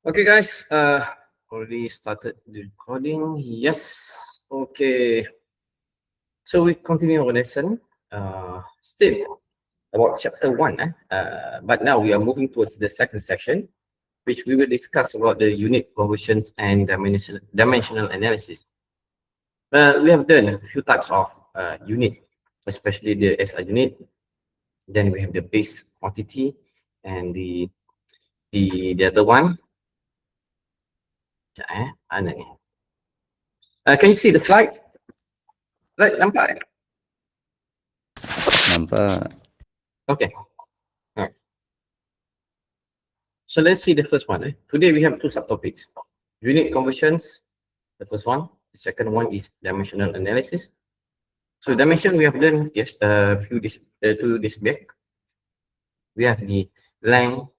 Okay, guys. Already started the recording. Yes. Okay. So we continue our lesson. Still about chapter one. But now we are moving towards the second section, which we will discuss about the unit conversions and dimensional analysis. We have done a few types of unit, especially the SI unit. Then we have the base quantity and the other one. Mana ni? Can you see the slide? Right, nampak? Nampak. Okay. All right. So let's see the first one. Today we have two subtopics. Unit conversions, the first one. The second one is dimensional analysis. So dimension we have done yes few days 2 days back. We have the length,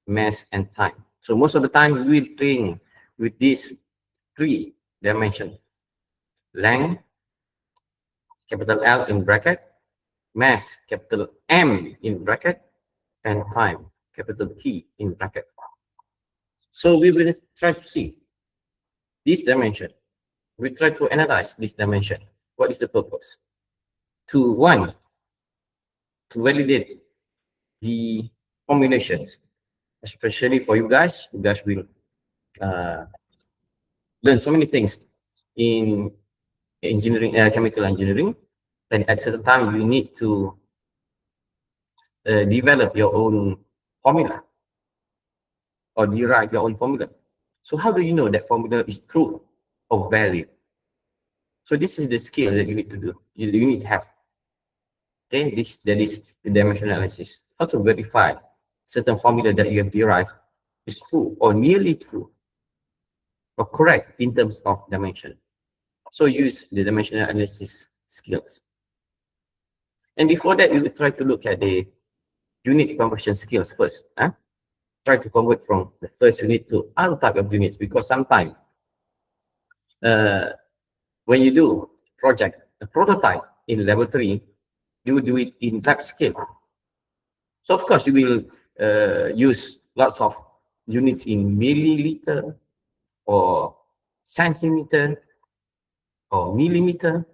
mass, and time. So most of the time we will train with these three dimensions. Length, capital L in bracket, mass, capital M in bracket, and time, capital T in bracket. So we will try to see this dimension. We try to analyze this dimension. What is the purpose? To validate the combinations, especially for you guys. You guys will learn so many things in engineering, chemical engineering, and at certain time you need to develop your own formula or derive your own formula. So how do you know that formula is true or valid? So this is the skill that you need to do. You need to have. Okay, that is the dimensional analysis. How to verify certain formula that you have derived is true or nearly true or correct in terms of dimension. So use the dimensional analysis skills. And before that, we will try to look at the unit conversion skills first. Try to convert from the first unit to other type of units, because sometimes when you do a prototype in laboratory, you do it in lab scale. So of course you will use lots of units in milliliter or centimeter or millimeter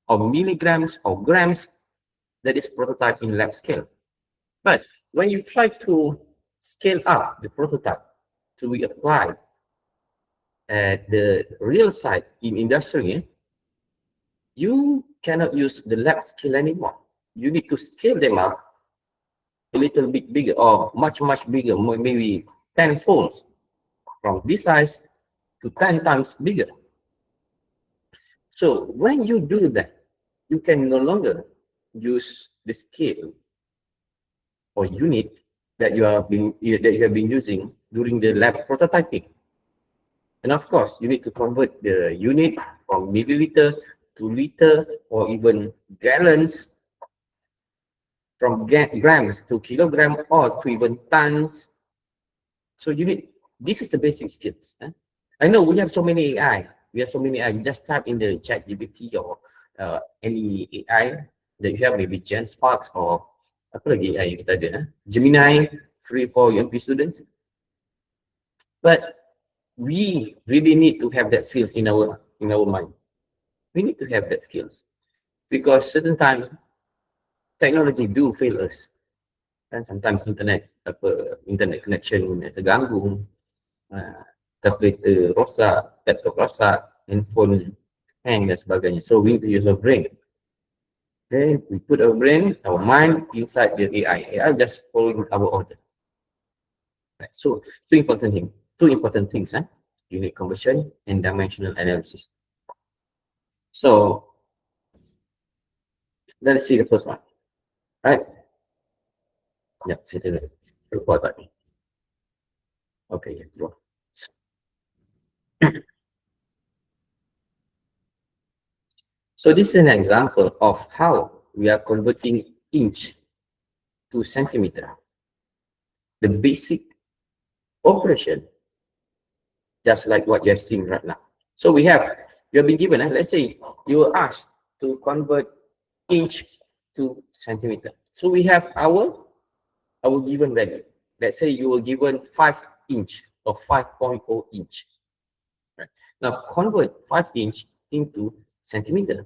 or milligrams or grams. That is prototype in lab scale. But when you try to scale up the prototype to be applied at the real site in industry, you cannot use the lab scale anymore. You need to scale them up a little bit bigger or much bigger, maybe 10 folds from this size to 10 times bigger. So when you do that, you can no longer use the scale or unit that you have been using during the lab prototyping. And of course, you need to convert the unit from milliliter to liter or even gallons, from grams to kilogram or to even tons. So this is the basic skills. I know we have so many AI. You just type in the ChatGPT or any AI that you have, maybe GenSparks or apa lagi AI kita ada, Gemini, free for UMP students. But we really need to have that skills in our mind. We need to have that skills, because certain time technology do fail us, and sometimes internet connection terganggu, calculator rosak, laptop rosak, handphone hang dan sebagainya. So we need to use our brain. Okay, we put our brain, our mind inside the AI. AI just following our order. Right. So two important things, unit conversion and dimensional analysis. So let's see the first one. Right? Yeah, saya report tadi. Okay, yeah, go. So this is an example of how we are converting inch to centimeter. The basic operation, just like what you have seen right now. So you have been given, let's say you were asked to convert inch to centimeter. So we have our given value. Let's say you were given 5 inch or 5.0 inch. Right. Now convert 5 inch into centimeter.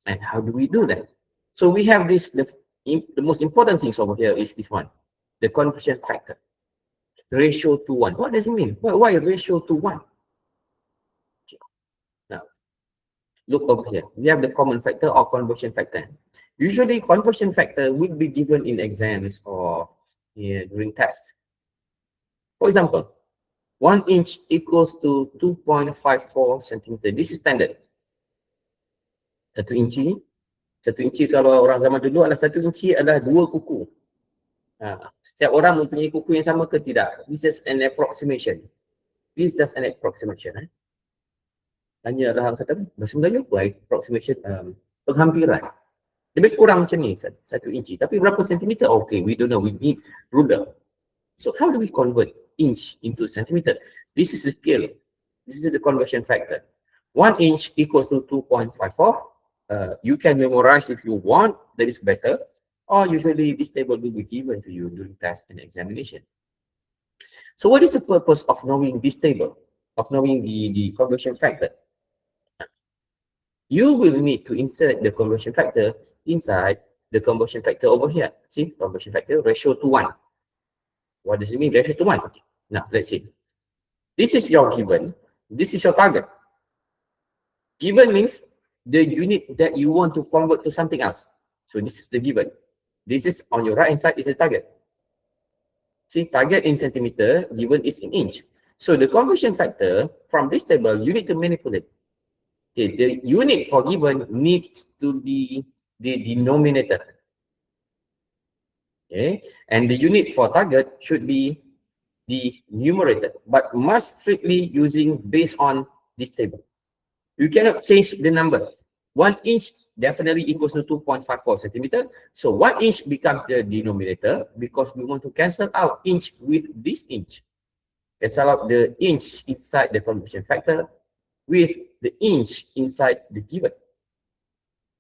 And how do we do that? So we have this, the most important things over here is this one, the conversion factor, ratio to 1. What does it mean? Why ratio to 1? Okay. Now, look over here. We have the common factor or conversion factor. Usually, conversion factor will be given in exams or during tests. For example, 1 inch equals to 2.54 centimeter. This is standard. 1 inci. 1 inci kalau orang zaman dulu adalah 1 inci adalah 2 kuku. Setiap orang mempunyai kuku yang sama ke tidak? This is an approximation. This is just an approximation. Hanya orang kata, bahasa Melayu apa? Approximation, penghampiran. Lebih kurang macam ni, 1 inci. Tapi berapa sentimeter? Okay, we don't know. We need ruler. So how do we convert inch into centimeter? This is the scale. This is the conversion factor. 1 inch equals to 2.54. You can memorize if you want, that is better. Or usually this table will be given to you during test and examination. So what is the purpose of knowing this table, of knowing the conversion factor? You will need to insert the conversion factor inside the conversion factor over here. See, conversion factor ratio to 1. What does it mean, ratio to 1? Okay. Now, let's see. This is your given. This is your target. Given means the unit that you want to convert to something else. So this is the given. This is on your right hand side is the target. See, target in centimeter, given is in inch. So the conversion factor from this table, you need to manipulate. Okay, the unit for given needs to be the denominator. Okay, and the unit for target should be the numerator, but must strictly using based on this table. You cannot change the number. 1 inch definitely equals to 2.54 centimeter. So 1 inch becomes the denominator because we want to cancel out inch with this inch. Cancel out the inch inside the conversion factor with the inch inside the given.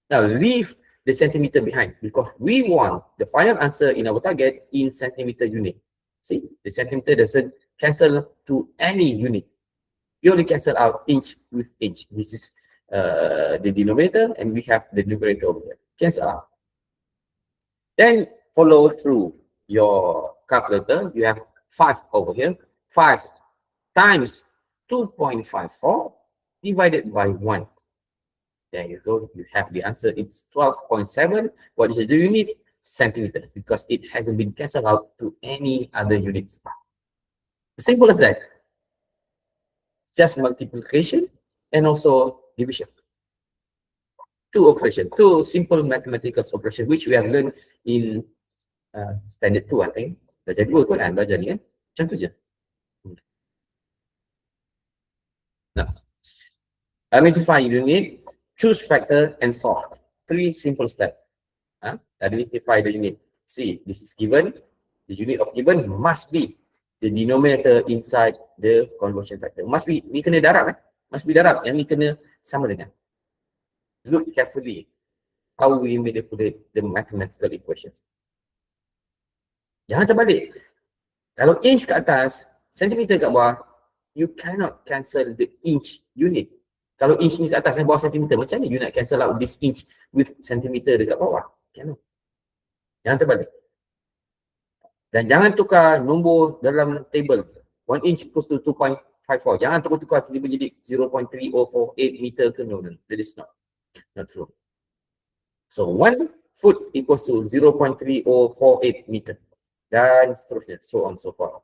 Now leave the centimeter behind because we want the final answer in our target in centimeter unit. See, the centimeter doesn't cancel to any unit. You only cancel out inch with inch. This is the denominator, and we have the numerator over here. Cancel out. Then follow through your calculator. You have 5 over here. 5 times 2.54 divided by 1. There you go. You have the answer. It's 12.7. What is the unit? Centimeter, because it hasn't been cancelled out to any other units. Simple as that. Just multiplication and also division. 2 operations, 2 simple mathematical operations which we have learned in standard 2, I think. Belajar 2 kot kan belajar ni kan. Macam tu je. Now, identify unit, choose factor and solve. 3 simple steps. Identify the unit. See, this is given. The unit of given must be the denominator inside the conversion factor. Must be, ni kena darab kan? Must be darab. Yang ni kena sama dengan. Look carefully how we manipulate the mathematical equations. Jangan terbalik. Kalau inch kat atas, centimeter kat bawah, you cannot cancel the inch unit. Kalau inch ni kat atas dan bawah centimeter, macam ni you nak cancel out this inch with centimeter dekat bawah? Cannot. Jangan terbalik. Dan jangan tukar nombor dalam table. 1 inch equals to 2.54. Jangan tukar-tukar tiba-tiba jadi 0.3048 meter ke. No, that is not true. So 1 foot equals to 0.3048 meter. Dan seterusnya. So on so forth.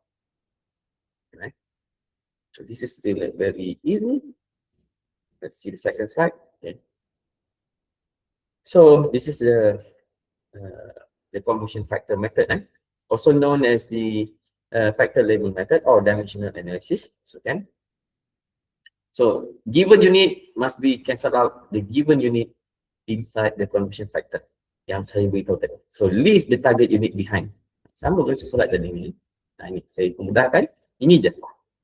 Right? So this is still very easy. Let's see the second slide. Okay. So this is the conversion factor method, also known as the factor label method or dimensional analysis. So given unit must be cancelled out the given unit inside the conversion factor yang saya beritahu tadi. So leave the target unit behind. Sama macam slide tadi ni. Nah ini saya pemudahkan. Ini je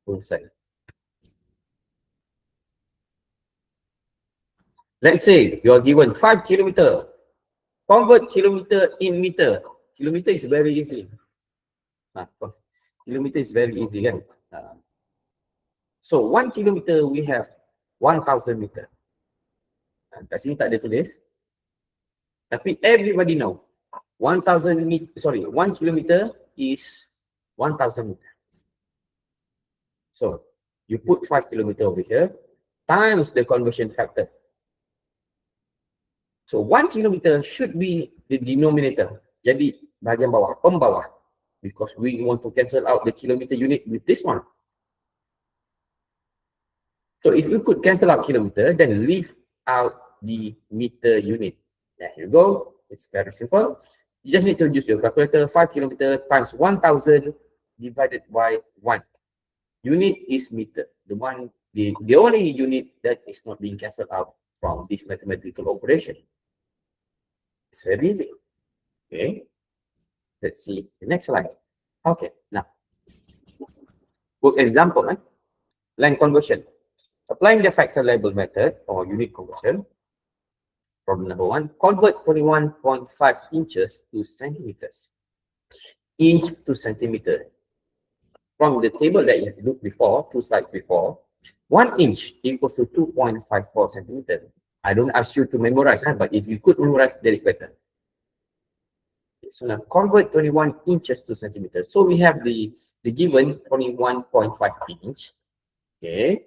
urusan. Let's say you are given 5 kilometer. Convert kilometer in meter. Kilometer is very easy. Kilometer is very easy kan. So 1 kilometer we have 1000 meter. Kat sini tak ada tulis. Tapi everybody know 1 kilometer is 1000 meter. So you put 5 kilometer over here times the conversion factor. So 1 kilometer should be the denominator. Jadi bahagian bawah, pembawah. Because we want to cancel out the kilometer unit with this one. So if you could cancel out kilometer, then leave out the meter unit. There you go. It's very simple. You just need to use your calculator. 5 kilometer times 1000 divided by 1. Unit is meter. The only unit that is not being cancelled out from this mathematical operation. It's very easy. Okay. Let's see the next slide. Okay. Now, for example, length conversion. Applying the factor label method or unit conversion. Problem number 1. Convert 21.5 inches to centimeters. Inch to centimeter. From the table that you looked before, 2 slides before, 1 inch equals to 2.54 centimeter. I don't ask you to memorize, but if you could memorize, that is better. So now convert 21 inches to centimeters. So we have the given 21.5 inch. Okay.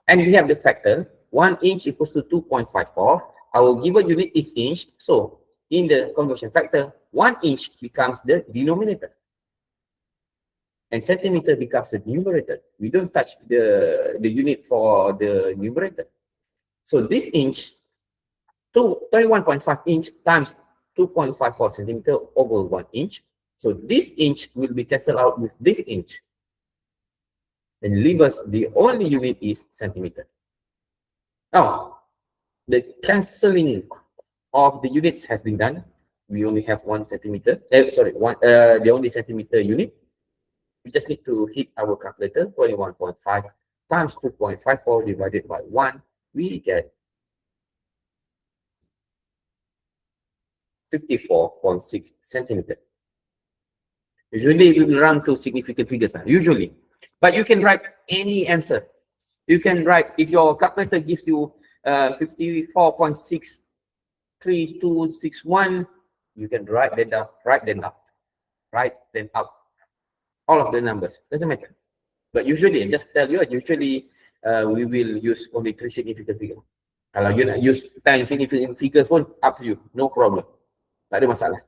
And we have the factor 1 inch equals to 2.54. Our given unit is inch. So in the conversion factor, 1 inch becomes the denominator. And centimeter becomes the numerator. We don't touch the unit for the numerator. So this inch, 21.5 inch times 2.54 centimeter over 1 inch. So this inch will be cancelled out with this inch. And leave us the only unit is centimeter. Now, the cancelling of the units has been done. We only have 1 centimeter. The only centimeter unit. We just need to hit our calculator. 21.5 times 2.54 divided by 1. We get 54.6 centimeter. Usually we will run to significant figures. Usually. But you can write any answer. You can write, if your calculator gives you 54.63261, you can write them down, write them out. All of the numbers. Doesn't matter. But usually, just tell you, usually we will use only 3 significant figures. Kalau you nak use 10 significant figures pun, up to you. No problem. Tak ada masalah.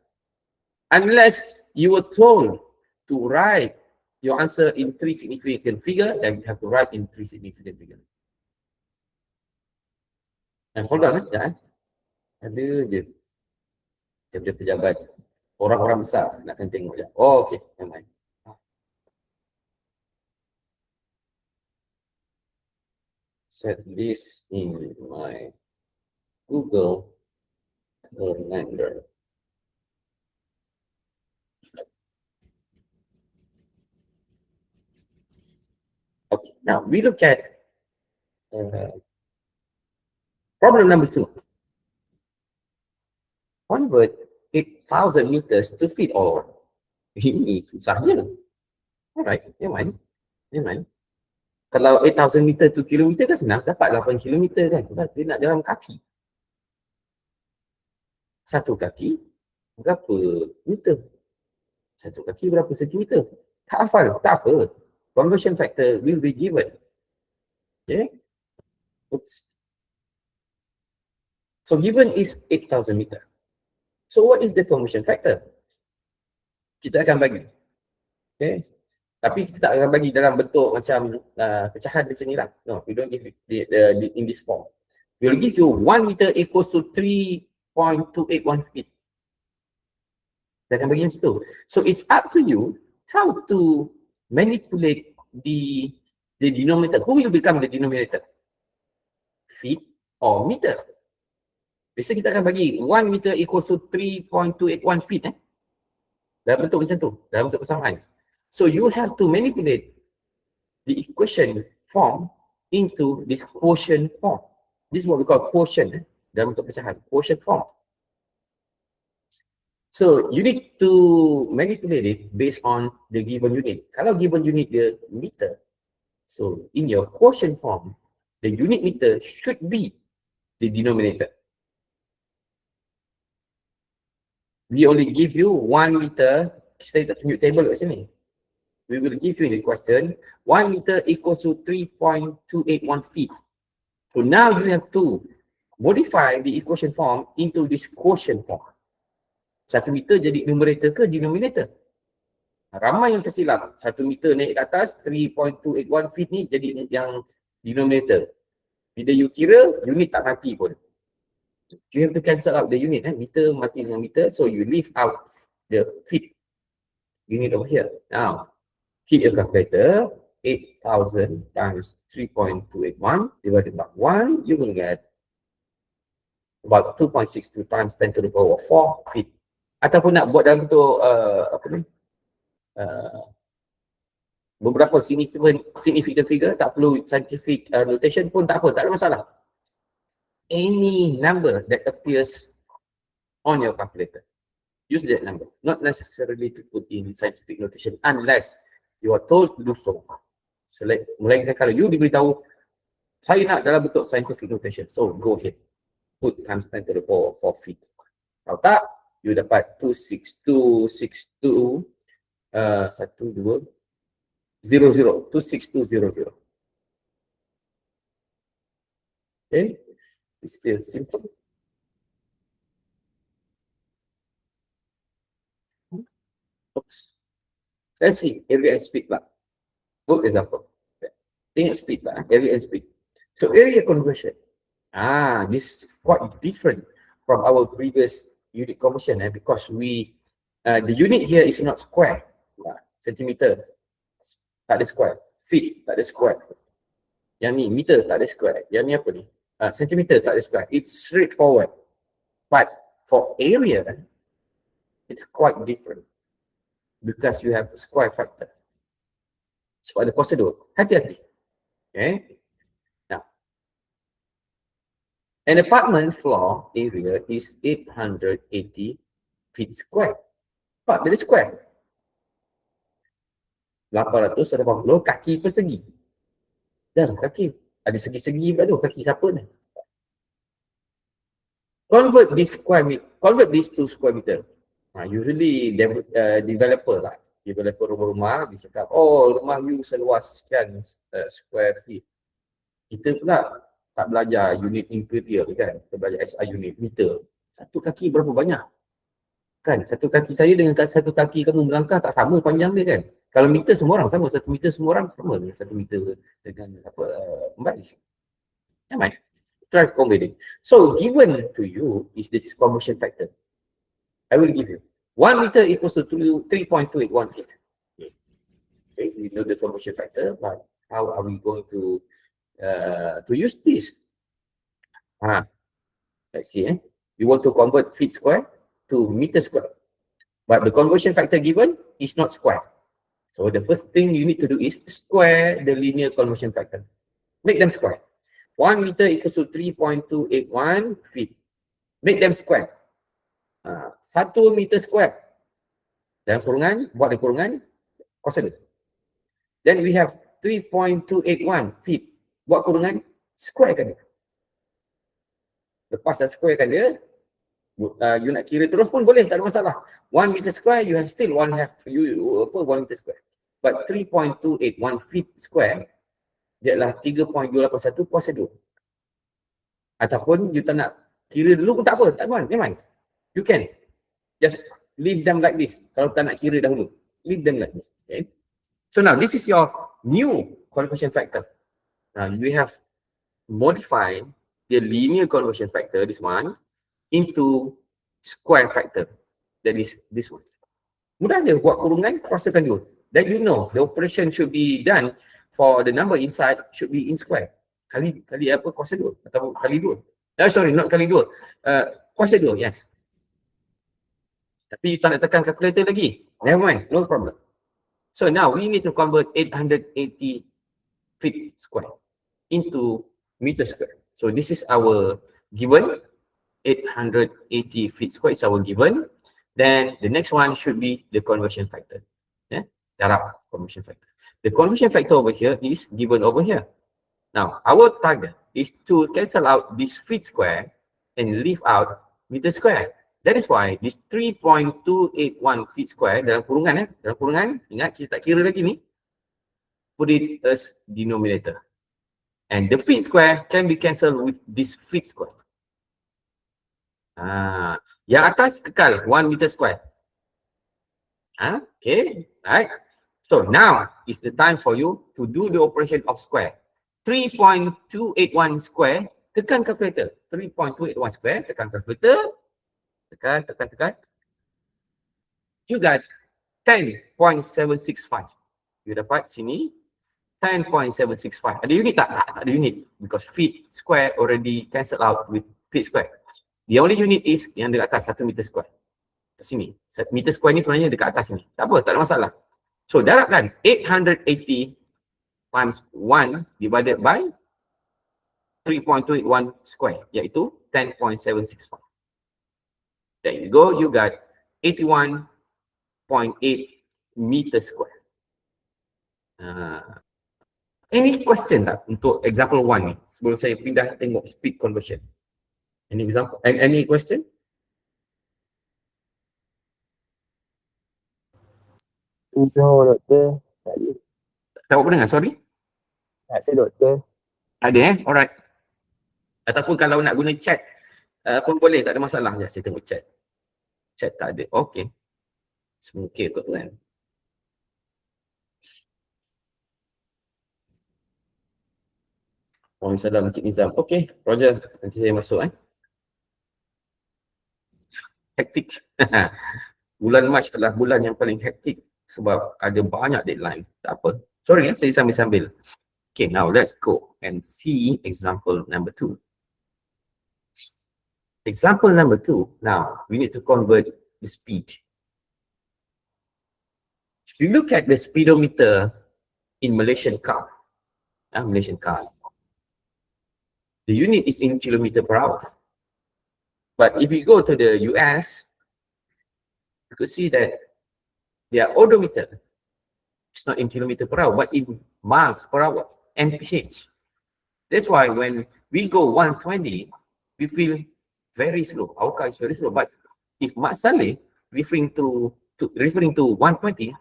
Unless you were told to write your answer in 3 significant figure, then you have to write in 3 significant figure. And hold on, ada je. Daripada pejabat. Orang-orang besar nak kena tengok je. Oh, okay. Never mind. Set this in my Google Calendar. Okay, now we look at problem number 2. Convert 8,000 meters to feet or ini susahnya. Alright, yang mana? Kalau 8,000 meter to kilometer kan senang, dapat 8 kilometer kan. Dia nak dalam kaki. 1 kaki berapa meter? 1 kaki berapa sentimeter? Tak hafal, tak apa. Conversion factor will be given. Okay. Oops. So given is 8,000 meter. So what is the conversion factor? Kita akan bagi. Okay. Tapi kita tak akan bagi dalam bentuk macam pecahan macam ni lah. No, we don't give it in this form. We will give you 1 meter equals to 3.281 feet. Kita akan bagi macam tu. So it's up to you how to manipulate the denominator. Who will become the denominator? Feet or meter? Biasa kita akan bagi 1 meter equals to 3.281 feet. Dalam bentuk macam tu. Dalam bentuk persamaan. So you have to manipulate the equation form into this quotient form. This is what we call quotient. Dalam bentuk pecahan. Quotient form. So you need to manipulate it based on the given unit. Kalau given unit dia meter, so in your quotient form, the unit meter should be the denominator. We only give you 1 meter. Kita tak tunjuk table kat sini. We will give you in the question 1 meter equals to 3.281 feet. So now you have to modify the equation form into this quotient form. 1 meter jadi numerator ke denominator? Ramai yang tersilap. 1 meter naik ke atas, 3.281 feet ni jadi yang denominator. Bila you kira, unit tak mati pun. You have to cancel out the unit. Meter mati dengan meter. So you leave out the feet unit over here. Now, hit your calculator. 8,000 times 3.281 divided by 1, you will get about 2.62 times 10 to the power 4 feet. Ataupun nak buat dalam bentuk beberapa significant figure, tak perlu scientific notation pun tak apa, tak ada masalah. Any number that appears on your calculator, use that number, not necessarily to put in scientific notation unless you are told to do so. Melainkan kalau you diberitahu saya nak dalam bentuk scientific notation, so go ahead, put times 10 to the power 4 feet. Kalau tak, you dapat 26262 1200 26200. Okay, it's still simple. Oops. Let's see area and speed lah. Good example. Tengok speed lah, area and speed. So area conversion. This is quite different from our previous unit conversion because the unit here is not square. Centimeter tak ada square, feet tak ada square. Yang ni meter tak ada square. Yang ni apa ni? Centimeter tak ada square. It's straightforward. But for area, it's quite different because you have square factor. Sebab ada prosedur. Hati-hati. Okay. Now, an apartment floor area is 880 feet square. Pak, dari square. 880 kaki persegi. Dah kaki. Ada segi-segi pula tu. Kaki siapa ni? Convert this to square meter. Usually developer lah. Developer rumah-rumah dia cakap, oh rumah you seluas sekian square feet. Kita pula tak belajar unit imperial kan. Kita belajar SI unit meter. Satu kaki berapa banyak? Kan satu kaki saya dengan satu kaki kamu melangkah tak sama panjang dia kan. Kalau meter semua orang sama, 1 meter semua orang sama dengan 1 meter dengan apa baris. Yaman. Try converting. So given to you is this conversion factor. I will give you 1 meter equals to 3.281 feet. Okay, we know the conversion factor, but how are we going to use this? Let's see. You want to convert feet square to meter square, but the conversion factor given is not square. So the first thing you need to do is square the linear conversion factor. Make them square. 1 meter equals to 3.281 feet. Make them square. 1 meter square. Dalam kurungan, buat dalam kurungan, kosong. Then we have 3.281 feet. Buat kurungan, squarekan dia. Lepas dah squarekan dia, you nak kira terus pun boleh, tak ada masalah. 1 meter square, you have still 1 meter square. But 3.281 feet square, dia adalah 3.281 kuasa 2. Ataupun you tak nak kira dulu pun tak apa, tak apa, memang. You can just leave them like this. Kalau tak nak kira dahulu, leave them like this. Okay. So now this is your new conversion factor. Now you have modified the linear conversion factor, this one, into square factor. That is this one. Mudah je buat kurungan, kuasakan dulu. Then you know the operation should be done for the number inside should be in square. Kali apa kuasa 2 atau kali 2. Sorry, not kali 2. Kuasa 2, yes. Tapi you tak nak tekan calculator lagi. Never mind, no problem. So now we need to convert 880 feet square into meter square. So this is our given. 880 feet square is our given. Then the next one should be the conversion factor. Yeah, darab conversion factor. The conversion factor over here is given over here. Now, our target is to cancel out this feet square and leave out meter square. That is why this 3.281 feet square dalam kurungan, dalam kurungan, ingat kita tak kira lagi ni, put it as denominator. And the feet square can be cancelled with this feet square. Yang atas kekal 1 meter square. Okay, right. So now is the time for you to do the operation of square. 3.281 square, tekan calculator. 3.281 square, tekan calculator. Tekan. You got 10.765. You dapat sini 10.765. Ada unit tak? Tak ada unit. Because feet square already cancel out with feet square. The only unit is yang dekat atas 1 meter square. Kat sini. Meter square ni sebenarnya dekat atas ni. Tak apa, tak ada masalah. So darabkan 880 times 1 divided by 3.281 square, iaitu 10.765. There you go, you got 81.8 meter square. Any question tak untuk example 1 ni? Sebelum saya pindah tengok speed conversion. Any example? Any question? No, doktor. Tak apa dengar, sorry? Tak ada, doktor. Ada alright. Ataupun kalau nak guna chat pun boleh, tak ada masalah. Ya, saya tengok chat. Chat tak ada, okay. Semua okay kot tu kan. Waalaikumsalam Encik Nizam. Okay, Roger. Nanti saya masuk Hektik. Bulan Mac adalah bulan yang paling hektik sebab ada banyak deadline. Tak apa. Sorry saya sambil-sambil. Okay, now let's go and see example number 2. Example number 2. Now, we need to convert the speed. If you look at the speedometer in Malaysian car, the unit is in kilometer per hour. But if you go to the US, you could see that their odometer is not in kilometer per hour, but in miles per hour, mph. That's why when we go 120, we feel very slow. Our car is very slow. But if Mat Saleh referring to 120,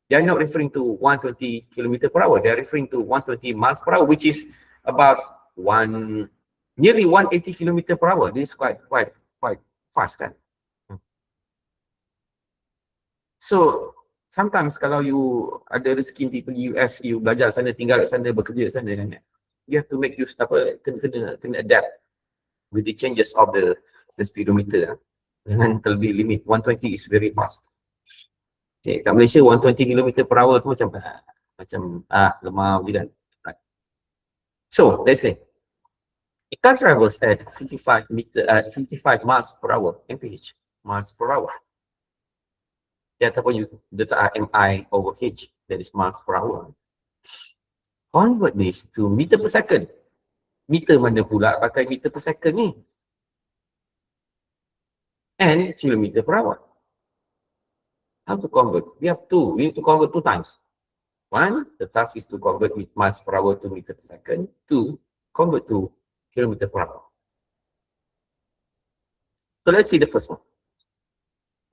they are not referring to 120 kilometer per hour. They are referring to 120 miles per hour, which is about nearly 180 kilometer per hour. This is quite fast kan. So sometimes kalau you ada rezeki pergi US, you belajar sana, tinggal kat sana, bekerja kat sana kan, you have to make use kena adapt with the changes of the speedometer. Dengan terlebih limit 120 is very fast. Okay, kat Malaysia 120 km per hour tu macam lemah je kan. Right. So let's say a car travels at 55 miles per hour, mph, miles per hour. Ataupun you letak mi over h, that is miles per hour. Convert this to meter per second. Meter mana pula pakai meter per second ni? And kilometer per hour. How to convert? We need to convert 2 times. 1, the task is to convert with miles per hour to meter per second. 2, convert to kilometer per hour. So let's see the first one.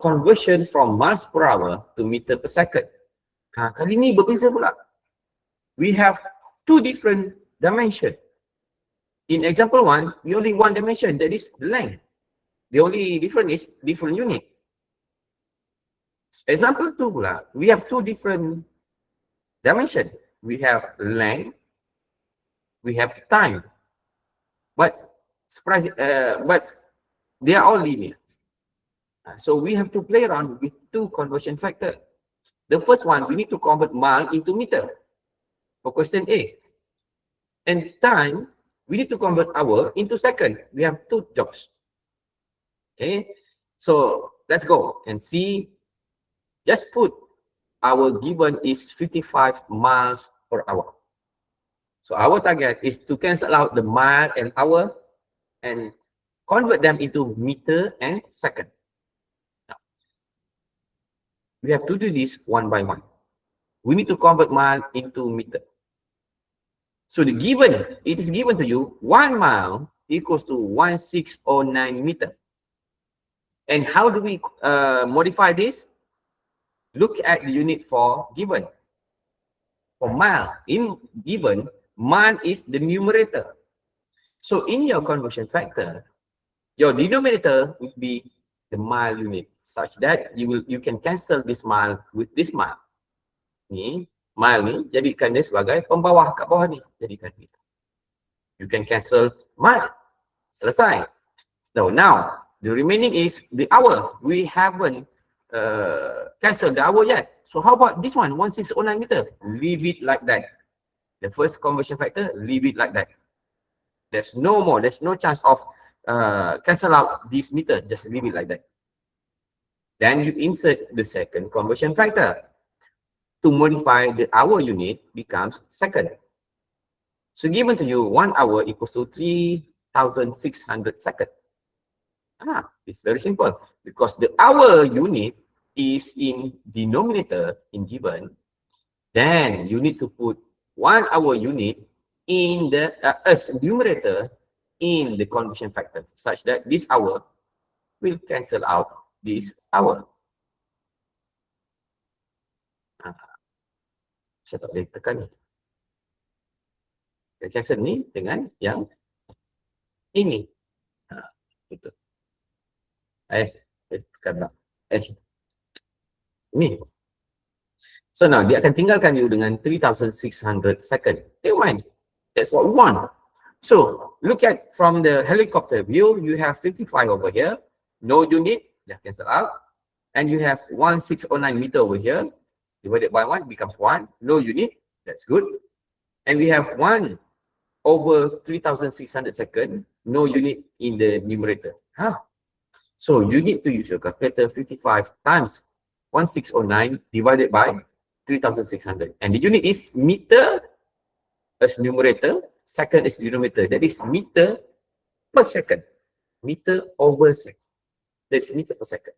Conversion from miles per hour to meter per second. Kali ni berbeza pula. We have 2 different dimensions. In example 1, we only 1 dimension, that is the length. The only difference is different unit. Example 2 pula, we have 2 different dimensions. We have length, we have time. But they are all linear. So we have to play around with 2 conversion factors. The first one, we need to convert mile into meter for question A. And time, we need to convert hour into second. We have 2 jobs. Okay, so let's go and see. Just put our given is 55 miles per hour. So our target is to cancel out the mile and hour and convert them into meter and second. Now, we have to do this one by one. We need to convert mile into meter. So it is given to you 1 mile equals to 1609 meter. And how do we modify this? Look at the unit for given. For mile, in given, mile is the numerator. So in your conversion factor, your denominator would be the mile unit, such that you can cancel this mile with this mile. Ni, mile ni, jadikan dia sebagai pembawah kat bawah ni. Jadikan meter. You can cancel mile. Selesai. So now, the remaining is the hour. We haven't cancelled the hour yet. So how about this one, 1609 meter? Leave it like that. The first conversion factor, leave it like that. There's no more, there's no chance of cancel out this meter, just leave it like that. Then you insert the second conversion factor. To modify the hour unit becomes second. So given to you 1 hour equals to 3,600 seconds. It's very simple because the hour unit is in denominator in given. Then you need to put 1 hour unit in the as numerator in the conversion factor, such that this hour will cancel out this hour. Saya tak boleh tekan ni. Saya cancel ni dengan yang ini. Betul. Tekan tak. Ni. So now dia akan tinggalkan you dengan 3,600 second. Fine. That's what we want. So look at from the helicopter view, you have 55 over here, no unit, dah cancel out, and you have 1609 meter over here, divided by 1 becomes 1, no unit, that's good. And we have 1 over 3,600 second, no unit in the numerator. So you need to use your calculator. 55 times 1609 divided by 3,600. And the unit is meter as numerator, second is denominator. That is meter per second. Meter over second. That's meter per second.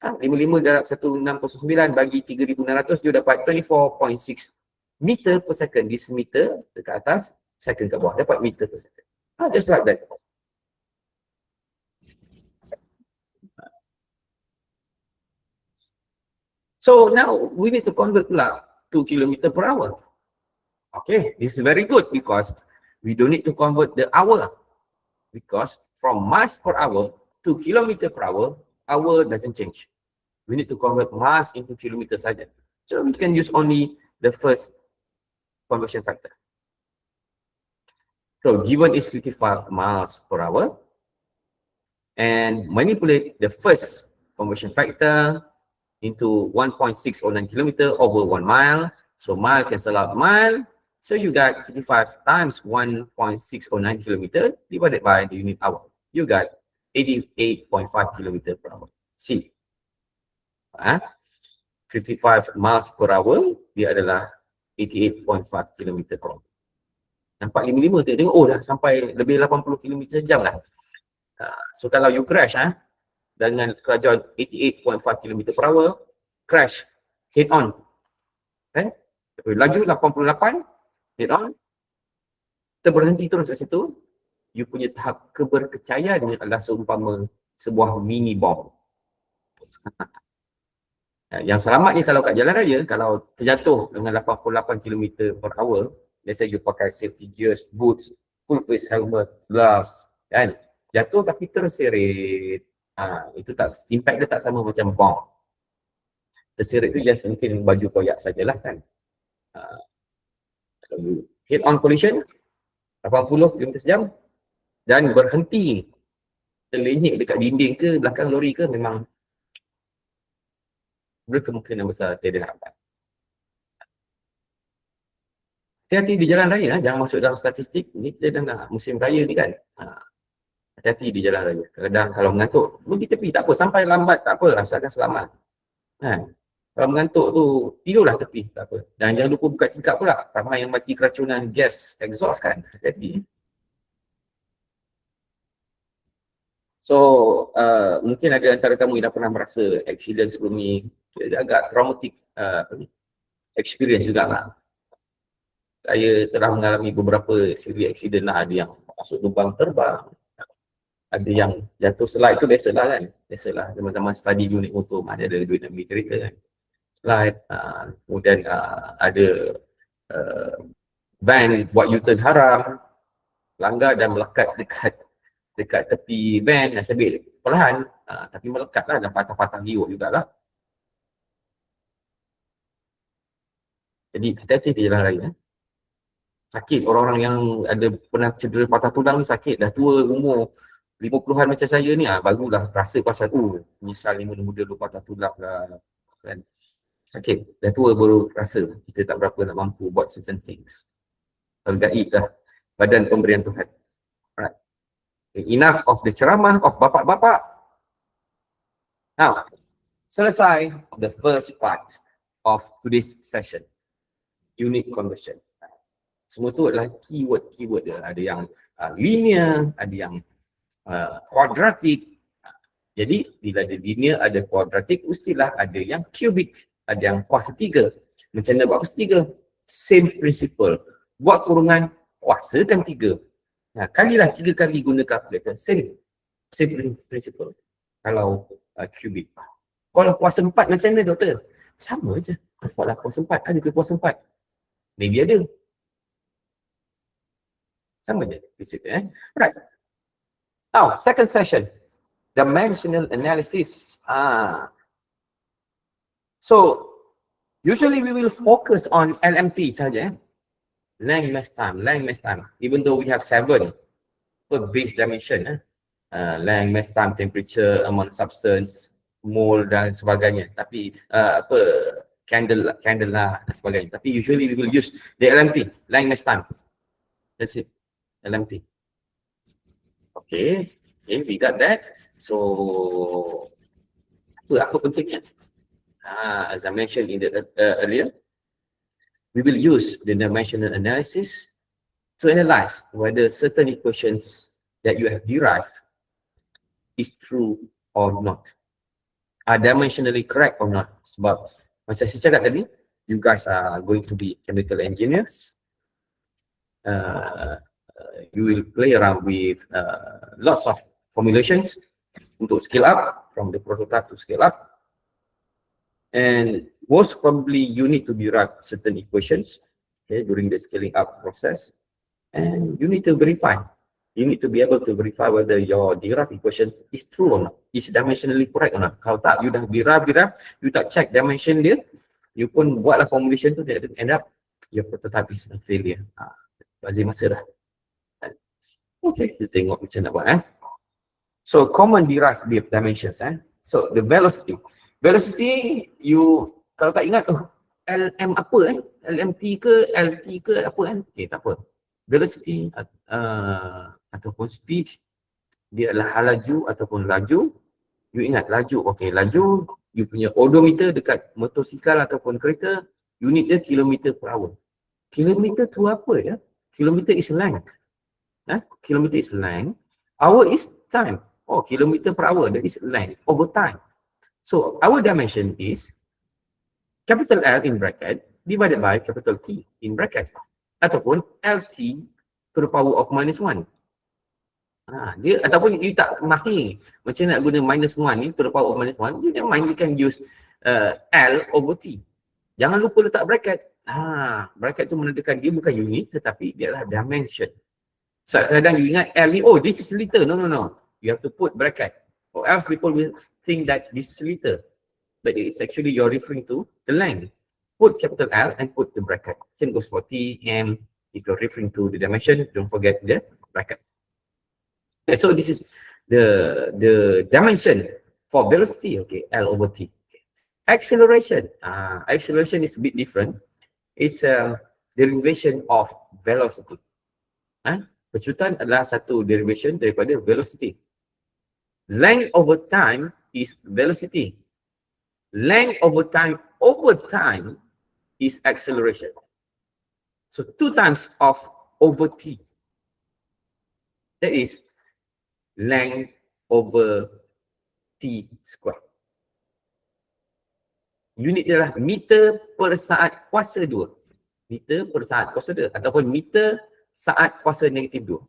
55 darab 1609 bagi 3,600, you dapat 24.6 meter per second. This meter dekat atas, second kat bawah. Dapat meter per second. Just like that. So now we need to convert pula to kilometer per hour. Okay, this is very good because we don't need to convert the hour. Because from miles per hour to kilometer per hour doesn't change. We need to convert miles into kilometers saja. So we can use only the first conversion factor. So given is 55 miles per hour, and manipulate the first conversion factor into 1.609 kilometer over 1 mile. So mile cancel out mile. So you got 55 times 1.609 kilometer divided by the unit hour. You got 88.5 kilometer per hour. See, 55 miles per hour, dia adalah 88.5 kilometer per hour. Nampak 55 tu, tengok, oh dah sampai lebih 80 km sejam lah. So kalau you crash dengan kelajuan 88.5 km per hour, crash, head on. Laju 88, head on, terberhenti terus kat situ, you punya tahap keberkecayaannya adalah seumpama sebuah mini bom. Yang selamatnya kalau kat jalan raya, kalau terjatuh dengan 88 km per hour, let's say you pakai safety gears, boots, full face helmet, gloves, kan? Jatuh tapi terseret. Itu tak, impact dia tak sama macam bom. Terseret tu just mungkin baju koyak sajalah kan. Kalau you head on collision 80 km sejam dan berhenti terlenyek dekat dinding ke belakang lori ke, memang berkemungkinan besar tiada harapan. Hati-hati di jalan raya, jangan masuk dalam statistik. Ni kita dah musim raya ni kan. Hati-hati di jalan raya. Kadang kalau mengantuk, berhenti tepi, tak apa. Sampai lambat, tak apa. Asalkan selamat. Kalau mengantuk tu, tidurlah tepi, tak apa. Dan jangan lupa buka tingkap pula. Ramai yang mati keracunan gas exhaust kan. Hati-hati. So, mungkin ada antara kamu yang dah pernah merasa accident sebelum ni. Dia agak traumatic experience jugalah. Saya telah mengalami beberapa siri accident lah. Ada yang masuk lubang terbang, ada yang jatuh slide. Tu biasalah kan. Biasalah zaman-zaman study unit motor, mana ada duit nak beli kereta kan. Slide, kemudian ada van buat U-turn haram, langgar dan melekat dekat tepi van, nasib baik perlahan, tapi melekat lah dan patah-patah giok jugalah. Jadi hati-hati di jalan raya. Sakit, orang-orang yang ada pernah cedera patah tulang ni sakit, dah tua umur 50-an macam saya ni, barulah rasa pasal misal ni muda-muda dulu patah tulang lah kan. Sakit, dah tua baru rasa kita tak berapa nak mampu buat certain things. Hargai lah badan pemberian Tuhan. Alright. Okay, enough of the ceramah of bapak-bapak. Now, selesai the first part of today's session. Unit conversion. Semua tu adalah keyword dia. Ada yang linear, ada yang quadratic. Jadi bila ada linear, ada quadratic, mestilah ada yang cubic, ada yang kuasa 3. Macam mana buat kuasa 3? Same principle. Buat kurungan, kuasakan 3. Kalilah 3 kali guna calculator. Same principle. Kalau cubic. Kalau kuasa 4 macam mana doktor? Sama je. Buatlah kuasa 4. Ada ke kuasa 4? Maybe ada. Sama je. Right. Now, second session. Dimensional analysis. So, usually we will focus on LMT saja. Length, mass, time. Even though we have 7 base dimension. Length, mass, time, temperature, amount of substance, mole dan sebagainya. Tapi candle lah dan sebagainya. Tapi usually we will use the LMT, length, mass, time. That's it. LMT. Okay, we got that. So, apa pentingnya? As I mentioned in the earlier, we will use the dimensional analysis to analyze whether certain equations that you have derived is true or not. Are dimensionally correct or not? Sebab macam saya cakap tadi, you guys are going to be chemical engineers. You will play around with lots of formulations untuk scale up, from the prototype to scale up. And most probably you need to derive certain equations during the scaling up process. And you need to verify. You need to be able to verify whether your derived equations is true or not. Is dimensionally correct or not. Kalau tak, you dah derive, you tak check dimension dia, you pun buatlah formulation tu, end up your prototype is a failure. Bazir masa dah. Okay, kita tengok macam nak buat. So, common derived dimensions. So, the velocity. Velocity, you kalau tak ingat, LM apa LMT ke, LT ke apa okay, tak apa. Velocity ataupun speed, dia adalah laju ataupun laju. You ingat laju, okay, laju, you punya odometer dekat motosikal ataupun kereta, unit dia kilometer per hour. Kilometer tu apa ya? Kilometer is length. Kilometer is length. Hour is time. Oh, kilometer per hour, that is length over time. So, our dimension is capital L in bracket divided by capital T in bracket. Ataupun LT to the power of -1. Dia ataupun you tak mahir macam nak guna -1 ni to the power of -1, you can use L over T. Jangan lupa letak bracket. Bracket tu menandakan dia bukan unit tetapi dia adalah dimension. So, kadang you ingat L ni, oh this is liter. No. You have to put bracket. Or else people will think that this is liter. But it's actually you're referring to the length. Put capital L and put the bracket. Same goes for T, M. If you're referring to the dimension, don't forget the bracket. Okay, so this is the dimension for velocity, okay, L over T. Okay. Acceleration. Acceleration is a bit different. It's a derivation of velocity. Pecutan adalah satu derivation daripada velocity. Length over time is velocity. Length over time is acceleration. So 2 times of over T. That is length over T squared. unit dia adalah meter per saat kuasa 2. Meter per saat kuasa 2 ataupun meter saat kuasa negatif 2.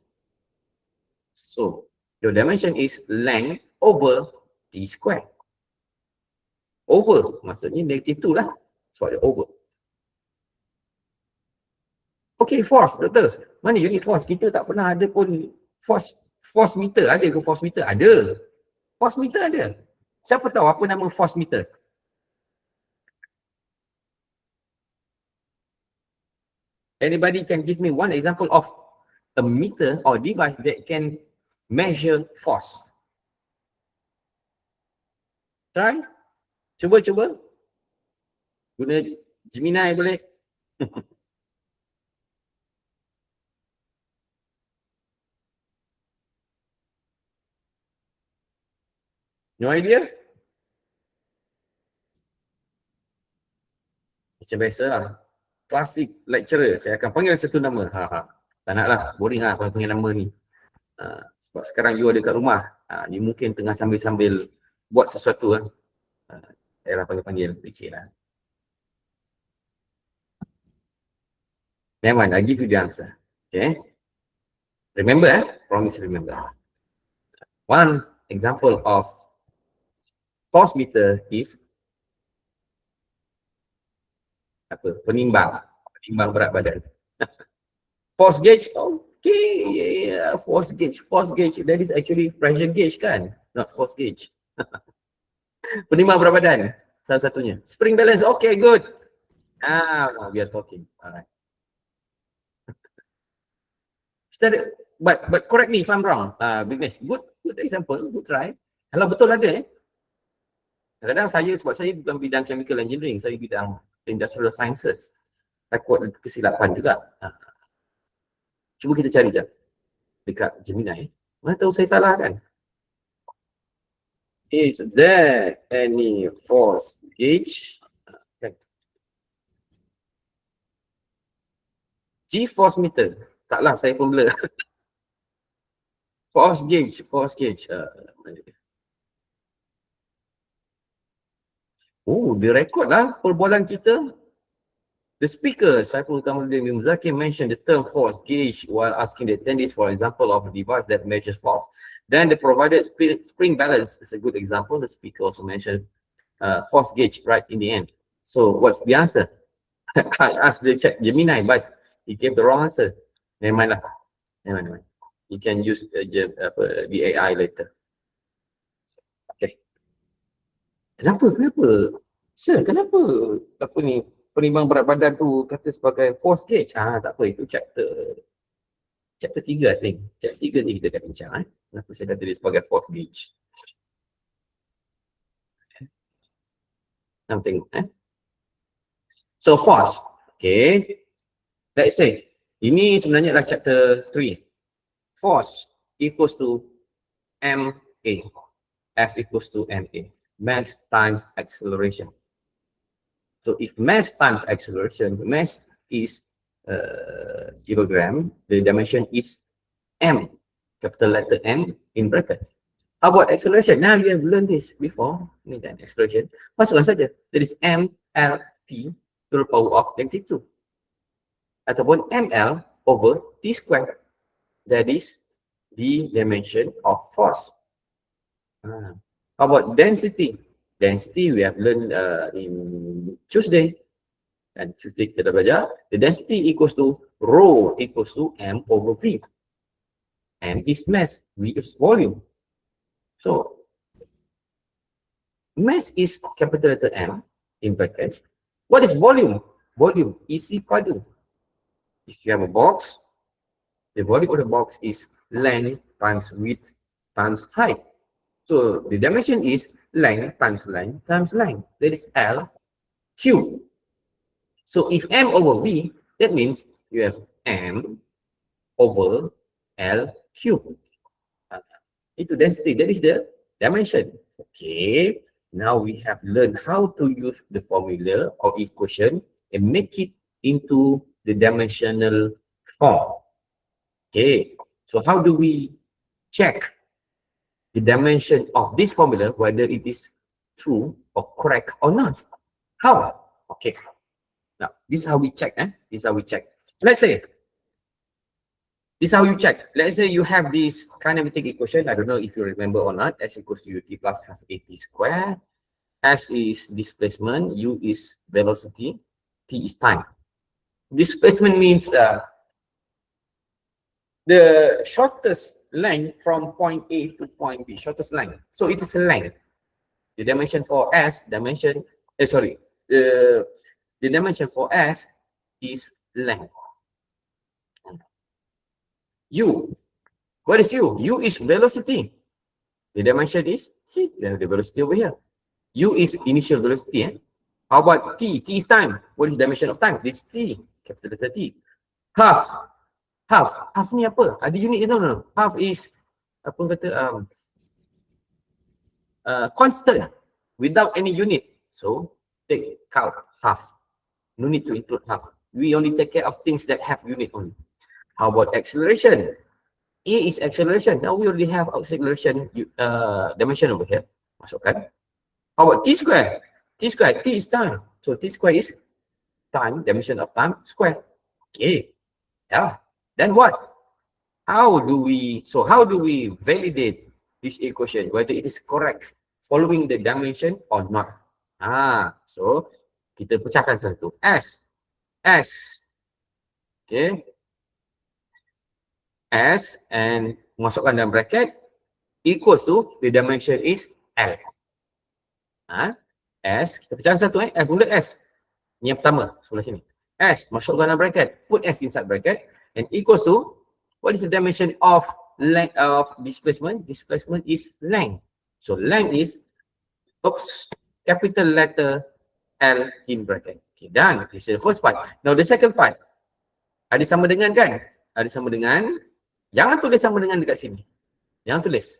So, your dimension is length over t square. Over, maksudnya negatif 2 lah. So, ada over. Okay, force, doktor. Mana unit force? Kita tak pernah ada pun force meter. Ada ke force meter? Ada. Force meter ada. Siapa tahu apa nama force meter? Anybody can give me one example of a meter or device that can measure force? Try. Cuba. Guna Gemini boleh? No idea? Macam biasa lah. Classic lecturer. Saya akan panggil satu nama. Tak nak lah. Boring lah kalau panggil nama ni. Sebab sekarang you ada kat rumah. You mungkin tengah sambil-sambil buat sesuatu lah. Saya lah panggil sikit lah. Never mind, I give you the answer. Okay. Remember, promise remember. One example of force meter is penimbang berat badan. Force gauge, okay, yeah, force gauge, that is actually pressure gauge kan, not force gauge. Penimbang berat badan, salah satunya. Spring balance, okay, good. We are talking, alright. But correct me if I'm wrong, Vignesh. Good example, good try. Kalau betul ada kadang-kadang sebab saya bukan bidang chemical engineering, saya bidang industrial sciences. Takut kesilapan juga. Cuba kita cari je dekat Gemini. Mana tahu saya salah kan? Is there any force gauge? G-force meter. Taklah, saya pun blur. Force gauge. Dia rekod lah perbualan kita. The speaker, Saiful Kamaluddin bin Muzakir, mentioned the term force gauge while asking the attendees for example of a device that measures force. Then the provided spring balance is a good example. The speaker also mentioned force gauge right in the end. So what's the answer? I asked the chat Gemini, but he gave the wrong answer. Never mind. You can use the AI later. Okay. Kenapa? Sir, kenapa penimbang berat badan tu kata sebagai force gauge? Tak apa, itu chapter 3 I think. Chapter 3 ni kita akan bincang. Kenapa saya kata dia sebagai force gauge? Kita tengok. So force. Okay. Let's say, ini sebenarnya adalah chapter 3. Force equals to MA. F equals to MA. Mass times acceleration. So if mass times acceleration, mass is kilogram, the dimension is M, capital letter M in bracket. How about acceleration? Now you have learned this before. Ini dan acceleration. Masukkan saja. That is MLT to the power of negative 2. Ataupun ML over T square. That is the dimension of force. How about density? Density we have learned in Tuesday. And Tuesday kita dah belajar. The density equals to rho equals to M over V. M is mass, V is volume. So mass is capital letter M in bracket. What is volume? Volume is equal to, if you have a box, the volume of the box is length times width times height. So the dimension is length times length times length. That is L cube. So if M over V, that means you have M over L cube. Itu density. That is the dimension. Okay. Now we have learned how to use the formula or equation and make it into the dimensional form. Okay. So how do we check the dimension of this formula, whether it is true or correct or not? How? Okay. Now, this is how we check. This is how we check. Let's say, this is how you check. Let's say you have this kinematic equation. I don't know if you remember or not. S equals to ut plus half at square. S is displacement. U is velocity. T is time. Displacement means the shortest length from point A to point B. Shortest length. So it is a length. The dimension for S, the dimension for S is length. U, what is U? U is velocity. The dimension is, see, the velocity over here. U is initial velocity. How about T? T is time. What is the dimension of time? It's T, capital letter T. Half. Half ni apa? Ada unit? No. Half is, apa kata, constant. Without any unit. So, take out half. No need to include half. We only take care of things that have unit only. How about acceleration? A is acceleration. Now we already have acceleration dimension over here. Masukkan. How about T square? T is time. So T square is time, dimension of time, square. Okay. Yeah. Then what? How do we validate this equation, whether it is correct following the dimension or not? So kita pecahkan satu. S. Okay. S and masukkan dalam bracket equals to the dimension is L. S, kita pecahkan satu S mula S. Ni yang pertama sebelah sini. S, masukkan dalam bracket, put S inside bracket and equals to what is the dimension of length of displacement? Displacement is length. So length is capital letter L in bracket. Okay, done. This is the first part. Now the second part. Ada sama dengan kan? Ada sama dengan. Jangan tulis sama dengan dekat sini. Jangan tulis.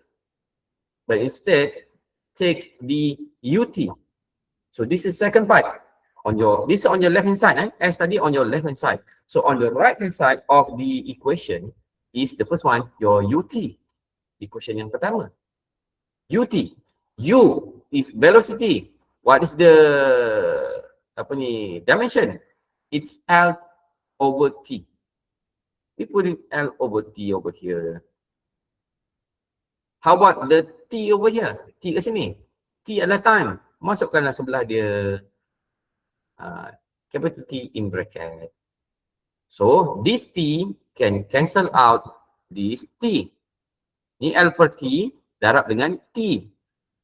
But instead, take the UT. So this is second part. This is on your left hand side. S tadi on your left hand side. So on the right hand side of the equation is the first one, your UT. Equation yang pertama. UT. U is velocity. What is the dimension? It's L over T. We put in L over T over here. How about the T over here? T kat sini. T adalah time. Masukkanlah sebelah dia capital T in bracket. So this T can cancel out this T. Ni L per T darab dengan T.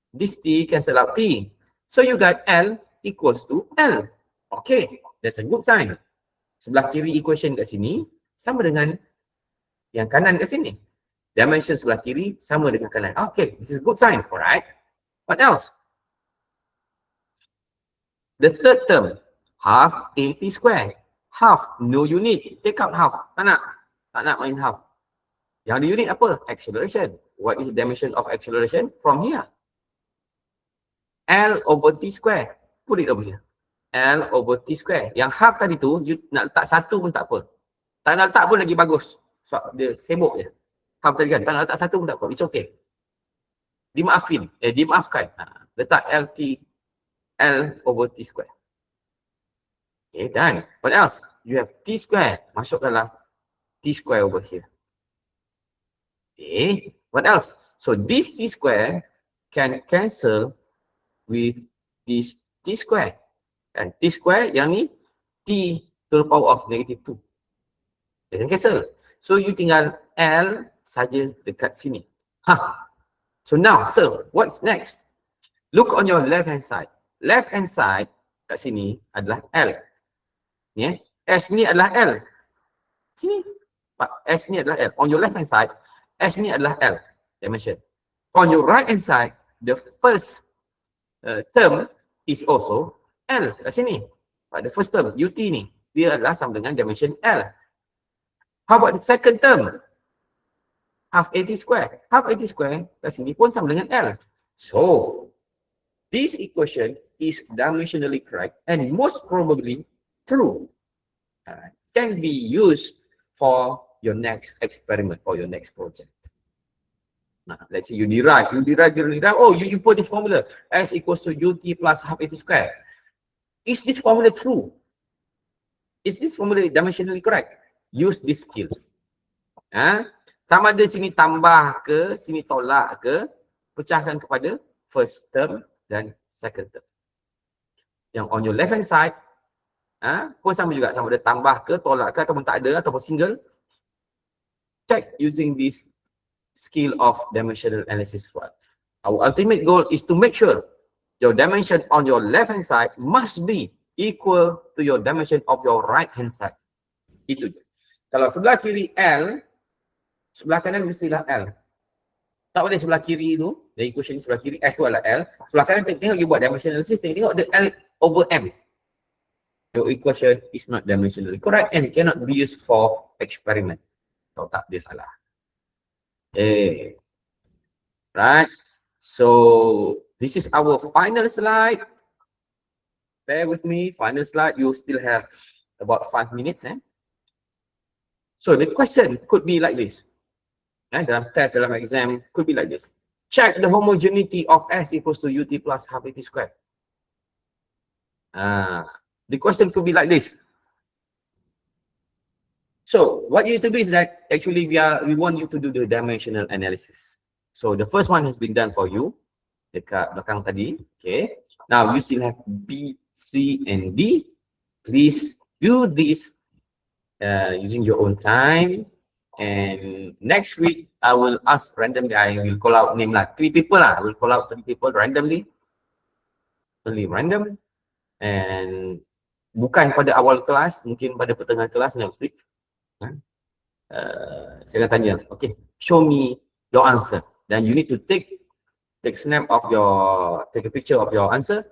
This T cancel out T. So you got L equals to L. Okay, that's a good sign. Sebelah kiri equation kat sini sama dengan yang kanan kat sini. Dimension sebelah kiri sama dengan kanan. Okay, this is good sign. Alright. What else? The third term, half AT square. Half, no unit. Take out half. Tak nak main half. Yang ada unit apa? Acceleration. What is the dimension of acceleration? From here. L over T square. Put it over here. L over T square. Yang half tadi tu, you nak letak satu pun tak apa. Tak nak letak pun lagi bagus. Sebab dia sibuk je. Half tadi kan, tak nak letak satu pun tak apa. It's okay. Dimaafkan. Letak L over T square. Okay, done. What else? You have T square. Masukkanlah T square over here. Okay, what else? So this T square can cancel with this T square. And T square yang ni T to the power of negative 2. Dia can cancel. So you tinggal L saja dekat sini. So now, sir, what's next? Look on your left hand side. Left hand side kat sini adalah L. Ni S ni adalah L. Sini. S ni adalah L. On your left hand side, S ni adalah L. Dimension. On your right hand side, the first term is also L kat sini. The first term, UT ni, dia adalah sama dengan dimension L. How about the second term? Half AT square. Half AT square kat sini pun sama dengan L. So, this equation is dimensionally correct and most probably true. Can be used for your next experiment or your next project. Now, let's say you derive. Oh, you put this formula. S equals to UT plus half AT square. Is this formula true? Is this formula dimensionally correct? Use this skill. Sama ada sini tambah ke, sini tolak ke, pecahkan kepada first term dan second term. Yang on your left hand side, pun sama juga, sama ada tambah ke, tolak ke, ataupun tak ada, ataupun single. Check using this skill of dimensional analysis. Our ultimate goal is to make sure your dimension on your left hand side must be equal to your dimension of your right hand side. Itu je. Kalau sebelah kiri L, sebelah kanan mestilah L. Tak boleh sebelah kiri tu, the equation sebelah kiri S tu adalah L. Sebelah kanan tengok you buat dimensional analysis, tengok the L over M. Your equation is not dimensionally correct and cannot be used for experiment. Kalau tak, dia salah. Okay. Right. So this is our final slide. Bear with me. Final slide. You still have about 5 minutes. So the question could be like this. Dalam test, dalam exam, could be like this. Check the homogeneity of S equals to UT plus half AT squared. The question could be like this. So what you need to do is that actually we want you to do the dimensional analysis. So the first one has been done for you dekat belakang tadi. Okay. Now you still have B, C, and D. Please do this using your own time. And next week I will ask randomly. I will call out name lah. 3 people lah. I will call out 3 people randomly. Only random. And bukan pada awal kelas, mungkin pada pertengahan kelas next week. Saya akan tanya, okay, show me your answer. Then you need to take snap of take a picture of your answer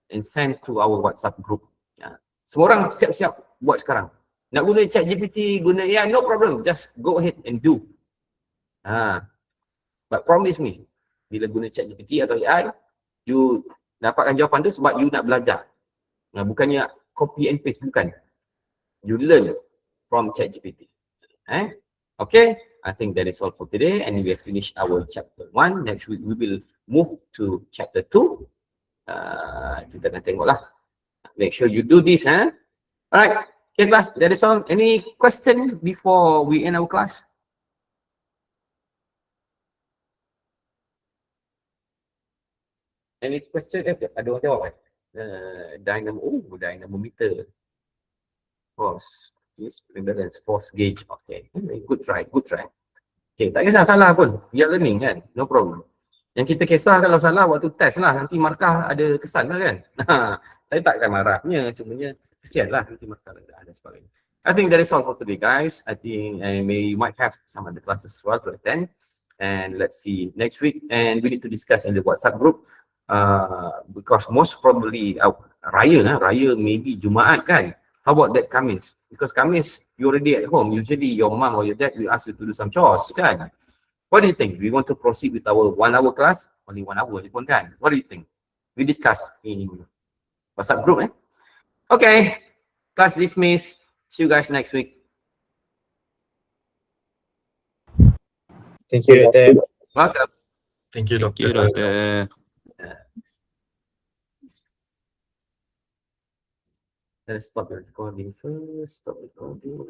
and send to our WhatsApp group. Semua orang siap-siap buat sekarang. Nak guna ChatGPT, guna AI, no problem. Just go ahead and do. But promise me, bila guna ChatGPT atau AI, you dapatkan jawapan tu sebab you nak belajar. Bukannya copy and paste, bukan. You learn from ChatGPT. Okay, I think that is all for today, and we have finished our chapter 1. Next week we will move to chapter 2. Kita akan tengoklah. Make sure you do this. Alright, okay class, that is all. Any question before we end our class? Any question? Ada orang jawab dynamometer. Force. This imbalance, force gauge. Okay, good try. Okay, tak kisah salah pun. We are learning kan, no problem. Yang kita kisah kalau salah waktu test lah, nanti markah ada kesan lah kan. Saya takkan marahnya, cumanya kesian lah nanti markah rendah dan sebagainya. I think that is all for today guys. I think you might have some other classes as well to attend. And let's see next week. And we need to discuss in the WhatsApp group. Because most probably Raya maybe Jumaat kan. How about that Khamis? Because Khamis you already at home. Usually your mom or your dad will ask you to do some chores kan. What do you think? We want to proceed with our 1 hour class? Only 1 hour je pun kan. What do you think? We discuss in WhatsApp group Okay. Class dismissed. See you guys next week. Thank you, Dr. Welcome. Thank you, Doctor. Let's stop the recording first. Stop recording.